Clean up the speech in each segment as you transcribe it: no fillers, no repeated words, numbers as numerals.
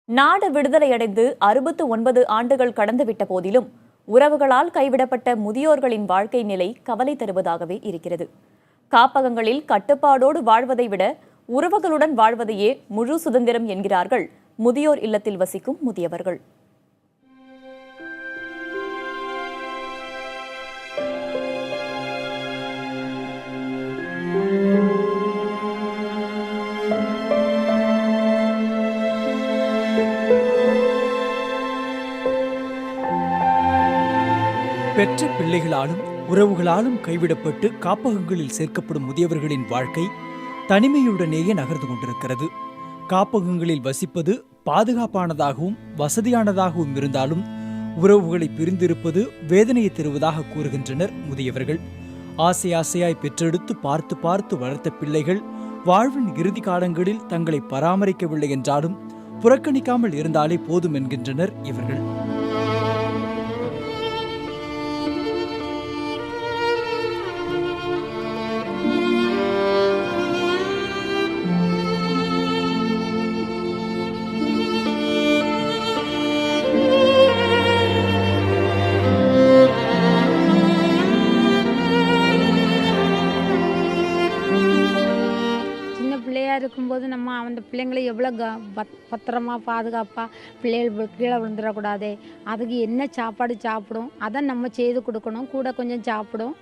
நாடு விடுதலையடைந்து 69 ஆண்டுகள் கடந்துவிட்ட போதிலும் உறவுகளால் கைவிடப்பட்ட முதியோர்களின் வாழ்க்கை நிலை கவலை தருவதாகவே இருக்கிறது. காப்பகங்களில் கட்டுப்பாடோடு வாழ்வதை விட உறவுகளுடன் வாழ்வதையே முழு சுதந்திரம் என்கிறார்கள் முதியோர் இல்லத்தில் வசிக்கும் முதியவர்கள். பெற்ற பிள்ளைகளாலும் உறவுகளாலும் கைவிடப்பட்டு காப்பகங்களில் சேர்க்கப்படும் முதியவர்களின் வாழ்க்கை தனிமையுடனேயே நகர்ந்து கொண்டிருக்கிறது. காப்பகங்களில் வசிப்பது பாதுகாப்பானதாகவும் வசதியானதாகவும் இருந்தாலும் உறவுகளை பிரிந்திருப்பது வேதனையை தருவதாக கூறுகின்றனர் முதியவர்கள். ஆசை ஆசையாய் பெற்றெடுத்து பார்த்து பார்த்து வளர்த்த பிள்ளைகள் வாழ்வின் இறுதி காலங்களில் தங்களை பராமரிக்கவில்லை என்றாலும் புறக்கணிக்காமல் இருந்தாலே போதும் என்கின்றனர் இவர்கள். இருக்கும்போது நம்ம அந்த பிள்ளைங்களை எவ்வளோ பத்திரமா பாதுகாப்பாக பிள்ளைகள் கீழே விழுந்துடக்கூடாது, அதுக்கு என்ன சாப்பாடு சாப்பிடும் அதை நம்ம செய்து கொடுக்கணும், கூட கொஞ்சம் சாப்பிடும்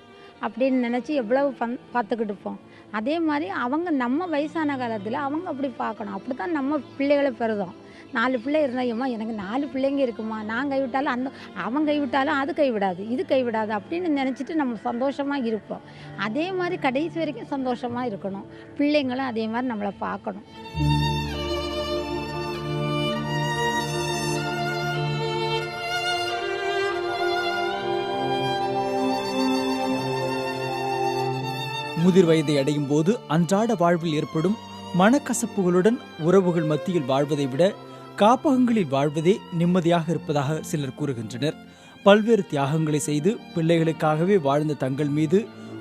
அப்படின்னு நினச்சி எவ்வளோ பார்த்துக்கிட்டு இருப்போம். அதே மாதிரி அவங்க நம்ம வயசான காலத்தில் அவங்க அப்படி பார்க்கணும். அப்படி தான் நம்ம பிள்ளைகளை பெறுதோம். 4 பிள்ளை இருந்தாயம்மா எனக்கு 4 பிள்ளைங்க இருக்குமா, நான் கைவிட்டாலும் அவன் கைவிட்டாலும் அது கைவிடாது, இது கைவிடாது அப்படின்னு நினச்சிட்டு நம்ம சந்தோஷமாக இருப்போம். அதே மாதிரி கடைசி வரைக்கும் சந்தோஷமாக இருக்கணும். பிள்ளைங்களும் அதே மாதிரி நம்மளை பார்க்கணும். முதிர் வயதை அடையும் போது அன்றாட வாழ்வில் ஏற்படும் மனக்கசப்புகளுடன் உறவுகள் மத்தியில் வாழ்வதை விட காப்பகங்களில் வாழ்வதே நிம்மதியாக இருப்பதாக சிலர் கூறுகின்றனர். பல்வேறு தியாகங்களை செய்து பிள்ளைகளுக்காகவே வாழ்ந்த தங்கள் மீது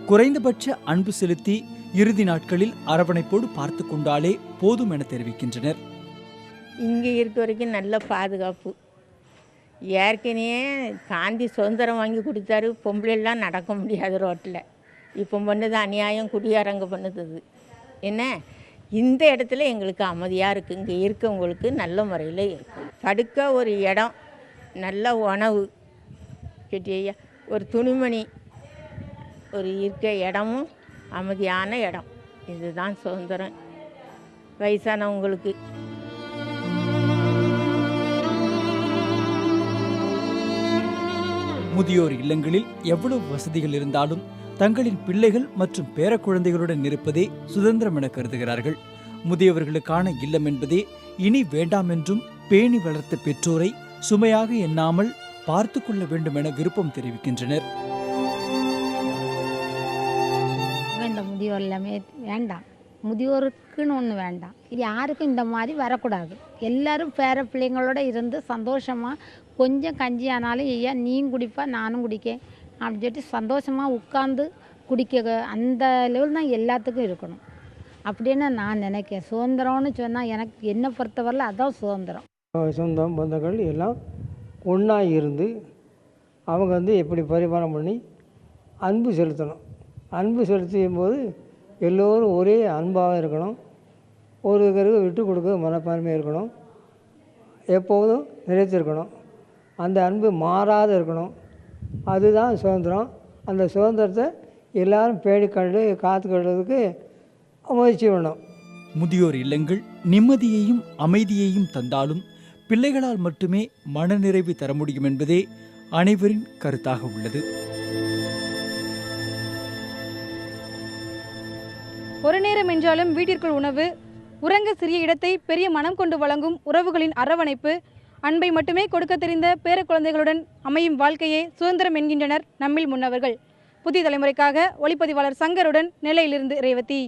குறைந்தபட்ச அன்பு செலுத்தி இறுதி நாட்களில் அரவணைப்போடு பார்த்து கொண்டாலே போதும் என தெரிவிக்கின்றனர். இங்கே இருக்க வரைக்கும் நல்ல பாதுகாப்பு. ஏற்கனவே காந்தி சுதந்திரம் வாங்கி கொடுத்தாரு, பொம்பளைலாம் நடக்க முடியாது ரோட்டில். இப்போ பண்ணுது அநியாயம், குடியாரங்க பண்ணுது. என்ன இந்த இடத்துல எங்களுக்கு அமைதியாக இருக்குது. இங்கே இருக்கவங்களுக்கு நல்ல முறையில் இருக்கும். படுக்க ஒரு இடம், நல்ல உணவு கேட்டியா, ஒரு துணிமணி, ஒரு இருக்க இடமும் அமைதியான இடம். இதுதான் சுதந்திரம் வயசானவங்களுக்கு. முதியோர் இல்லங்களில் எவ்வளவு வசதிகள் இருந்தாலும் தங்களின் பிள்ளைகள் மற்றும் பேரக்குழந்தைகளுடன் இருப்பதே சுதந்திரம் என கருதுகிறார்கள். முதியவர்களுக்கான இல்லம் என்பதே இனி வேண்டாம் என்றும் பேணி வளர்த்த பெற்றோரை சுமையாக எண்ணாமல் பார்த்து கொள்ள வேண்டும் என விருப்பம் தெரிவிக்கின்றனர். இந்த முதியோர் எல்லாமே வேண்டாம், முதியோருக்குன்னு ஒன்று வேண்டாம். இது யாருக்கும் இந்த மாதிரி வரக்கூடாது. எல்லாரும் பேர பிள்ளைங்களோட இருந்து சந்தோஷமாக கொஞ்சம் கஞ்சி ஆனாலும் ஐயா நீயும் குடிப்பா நானும் குடிக்கேன் அப்படின்னு சொல்லிட்டு சந்தோஷமாக உட்காந்து குடிக்க அந்த லெவல் தான் எல்லாத்துக்கும் இருக்கணும் அப்படின்னு நான் நினைக்கிறேன். சுதந்திரம்னு சொன்னால் எனக்கு என்னை பொறுத்தவரையில் அதுதான் சுதந்திரம். சொந்தம் பந்தங்கள் எல்லாம் ஒன்றா இருந்து அவங்க எப்படி பரிமாணம் பண்ணி அன்பு செலுத்தணும். அன்பு செலுத்தும் போது எல்லோரும் ஒரே அன்பாக இருக்கணும். ஒருவருக்கு விட்டு கொடுக்க மனப்பான்மை இருக்கணும். எப்போதும் நிலைத்திருக்கணும். அந்த அன்பு மாறாத இருக்கணும். அதுதான் சுதந்திரம். அந்த சுதந்திரத்தை எல்லாரும் பேடிக்கண்டு காத்துக்கொள்வதற்கு முயற்சி வேணும். முதியோர் இல்லங்கள் நிம்மதியையும் அமைதியையும் தந்தாலும் பிள்ளைகளால் மட்டுமே மனநிறைவு தர முடியும் என்பதே அனைவரின் கருத்தாக உள்ளது. ஒரு நேரம் என்றாலும் வீட்டிற்குள் உணவு, உறங்க சிறிய இடத்தை பெரிய மனம் கொண்டு வழங்கும் உறவுகளின் அரவணைப்பு, அன்பை மட்டுமே கொடுக்க தெரிந்த பேர குழந்தைகளுடன் அமையும் வாழ்க்கையே சுதந்திரம் என்கின்றனர் நம்மில் முன்னவர்கள். புதிய தலைமுறைக்காக ஒளிப்பதிவாளர் சங்கருடன் நெல்லையிலிருந்து ரேவதி.